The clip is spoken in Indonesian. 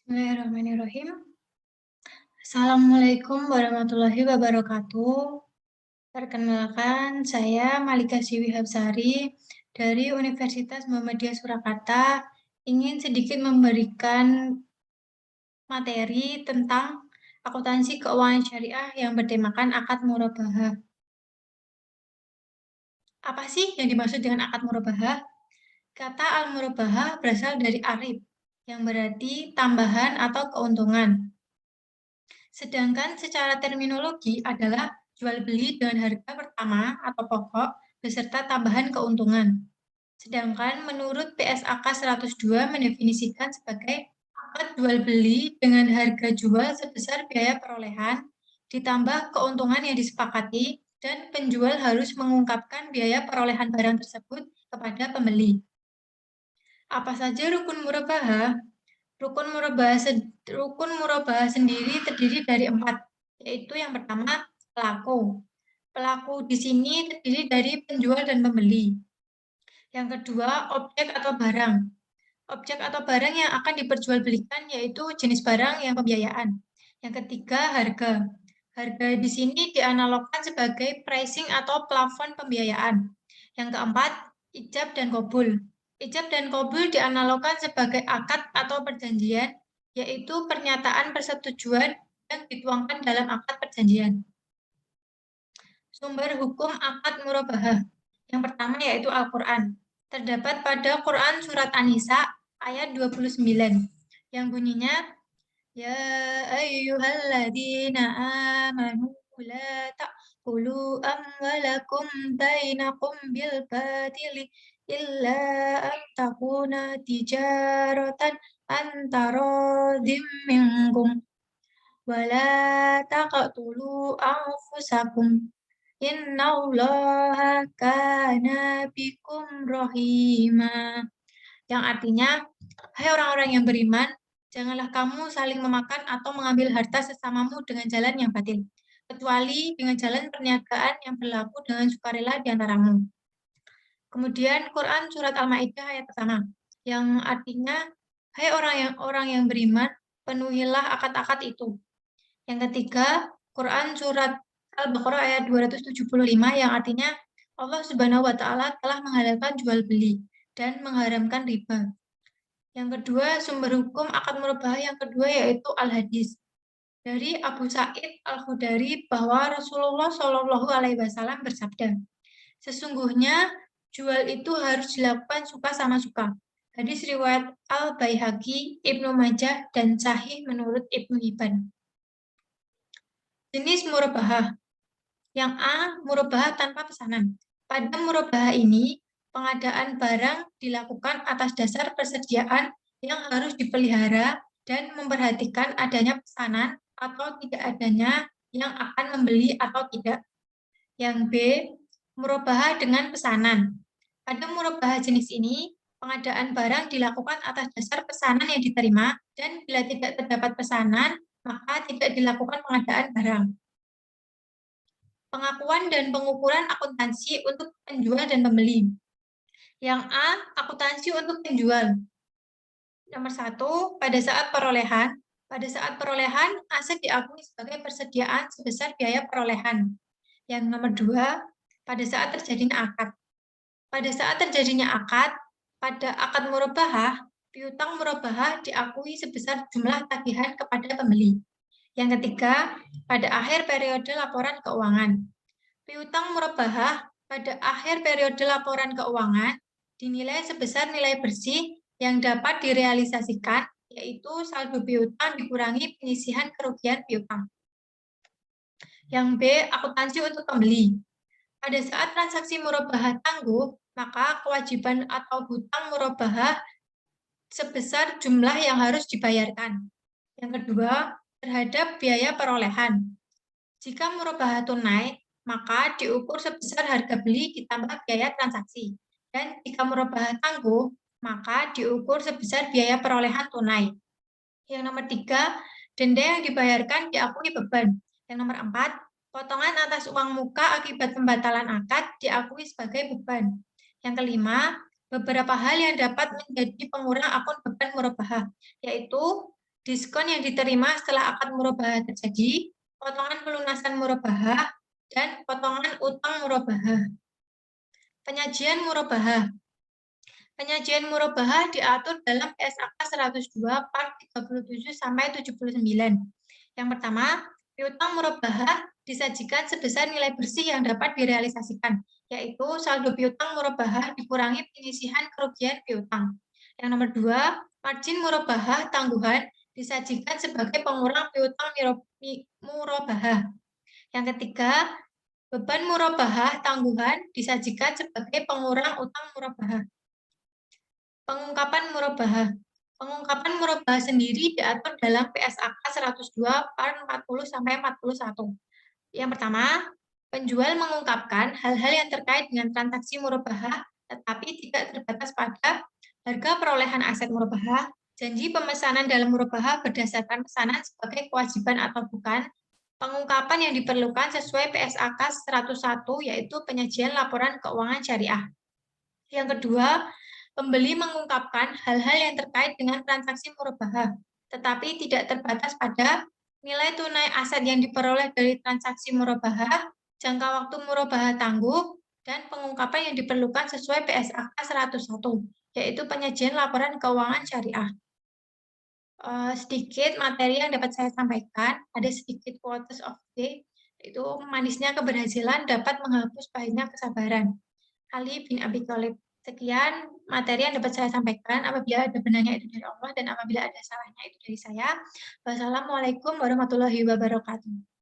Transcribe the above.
Bismillahirrahmanirrahim. Assalamualaikum warahmatullahi wabarakatuh. Perkenalkan, saya Malika Siwi Hapsari dari Universitas Muhammadiyah Surakarta. Ingin sedikit memberikan materi tentang akuntansi keuangan syariah yang bertemakan akad murabahah. Apa sih yang dimaksud dengan akad murabahah? Kata al-murabahah berasal dari arib, yang berarti tambahan atau keuntungan. Sedangkan secara terminologi adalah jual beli dengan harga pertama atau pokok beserta tambahan keuntungan. Sedangkan menurut PSAK 102 mendefinisikan sebagai akad jual beli dengan harga jual sebesar biaya perolehan ditambah keuntungan yang disepakati dan penjual harus mengungkapkan biaya perolehan barang tersebut kepada pembeli. Apa saja rukun murabahah? Rukun murabahah sendiri terdiri dari 4, yaitu yang pertama pelaku. Pelaku di sini terdiri dari penjual dan pembeli. Yang kedua, objek atau barang. Objek atau barang yang akan diperjualbelikan yaitu jenis barang yang pembiayaan. Yang ketiga, harga. Harga di sini dianalogkan sebagai pricing atau plafon pembiayaan. Yang keempat, ijab dan qabul. Ijab dan qabul dianalogkan sebagai akad atau perjanjian, yaitu pernyataan persetujuan yang dituangkan dalam akad perjanjian. Sumber hukum akad murabahah. Yang pertama yaitu Al-Quran. Terdapat pada Quran Surat An-Nisa ayat 29 yang bunyinya Ya ayyuhalladzina amanu la ta'kulu amwalakum bainakum bil batili illa an takuna tijaratan antaradim minkum wala taqtulu anfusakum innallaha kana bikum rahima, yang artinya, hai orang-orang yang beriman, janganlah kamu saling memakan atau mengambil harta sesamamu dengan jalan yang batil, kecuali dengan jalan perniagaan yang berlaku dengan sukarela di antaramu. Kemudian Quran Surat Al-Ma'idah ayat pertama, yang artinya, hai orang yang beriman, penuhilah akad-akad itu. Yang ketiga, Quran Surat Al-Baqarah ayat 275, yang artinya, Allah Subhanahu wa Ta'ala telah menghalalkan jual beli dan mengharamkan riba. Yang kedua, sumber hukum akad murabahah yang kedua yaitu Al-Hadis. Dari Abu Sa'id Al-Khudari bahwa Rasulullah Shallallahu Alaihi Wasallam bersabda, sesungguhnya jual itu harus dilakukan suka sama suka. Hadis riwayat Al-Baihaqi, Ibnu Majah, dan Sahih menurut Ibnu Hibban. Jenis murabahah. Yang A, murabahah tanpa pesanan. Pada murabahah ini, pengadaan barang dilakukan atas dasar persediaan yang harus dipelihara dan memperhatikan adanya pesanan atau tidak adanya yang akan membeli atau tidak. Yang B, murabahah dengan pesanan. Pada murabahah jenis ini, pengadaan barang dilakukan atas dasar pesanan yang diterima dan bila tidak terdapat pesanan, maka tidak dilakukan pengadaan barang. Pengakuan dan pengukuran akuntansi untuk penjual dan pembeli. Yang A, akuntansi untuk penjual. Nomor 1, pada saat perolehan. Pada saat perolehan, aset diakui sebagai persediaan sebesar biaya perolehan. Yang nomor 2, pada saat terjadinya akad. Pada saat terjadinya akad, pada akad murabahah, piutang murabahah diakui sebesar jumlah tagihan kepada pembeli. Yang ketiga, pada akhir periode laporan keuangan. Piutang murabahah pada akhir periode laporan keuangan dinilai sebesar nilai bersih yang dapat direalisasikan, yaitu saldo piutang dikurangi penyisihan kerugian piutang. Yang B, akuntansi untuk pembeli. Pada saat transaksi murabahah tangguh, maka kewajiban atau hutang murabahah sebesar jumlah yang harus dibayarkan. Yang kedua, terhadap biaya perolehan. Jika murabahah tunai, maka diukur sebesar harga beli ditambah biaya transaksi. Dan jika murabahah tangguh, maka diukur sebesar biaya perolehan tunai. Yang nomor 3, denda yang dibayarkan diakui beban. Yang nomor 4, potongan atas uang muka akibat pembatalan akad diakui sebagai beban. Yang kelima, beberapa hal yang dapat menjadi pengurang akun beban murabahah, yaitu diskon yang diterima setelah akad murabahah terjadi, potongan pelunasan murabahah, dan potongan utang murabahah. Penyajian murabahah. Penyajian murabahah diatur dalam PSAK 102 Part 37 sampai 79. Yang pertama, piutang murabahah disajikan sebesar nilai bersih yang dapat direalisasikan, yaitu saldo piutang murabahah dikurangi penyisihan kerugian piutang. Yang nomor dua, margin murabahah tangguhan disajikan sebagai pengurang piutang murabahah. Yang ketiga, beban murabahah tangguhan disajikan sebagai pengurang utang murabahah. Pengungkapan murabahah. Pengungkapan murabahah sendiri diatur dalam PSAK 102 Part 40 sampai 41. Yang pertama, penjual mengungkapkan hal-hal yang terkait dengan transaksi murabahah tetapi tidak terbatas pada harga perolehan aset murabahah, janji pemesanan dalam murabahah berdasarkan pesanan sebagai kewajiban atau bukan, pengungkapan yang diperlukan sesuai PSAK 101 yaitu penyajian laporan keuangan syariah. Yang kedua, pembeli mengungkapkan hal-hal yang terkait dengan transaksi murabahah, tetapi tidak terbatas pada nilai tunai aset yang diperoleh dari transaksi murabahah, jangka waktu murabahah tangguh, dan pengungkapan yang diperlukan sesuai PSAK 101, yaitu penyajian laporan keuangan syariah. Sedikit materi yang dapat saya sampaikan, ada sedikit quotes of the day, yaitu manisnya keberhasilan dapat menghapus pahitnya kesabaran. Ali bin Abi Thalib. Sekian materi yang dapat saya sampaikan. Apabila ada benarnya itu dari Allah dan apabila ada salahnya itu dari saya. Wassalamualaikum warahmatullahi wabarakatuh.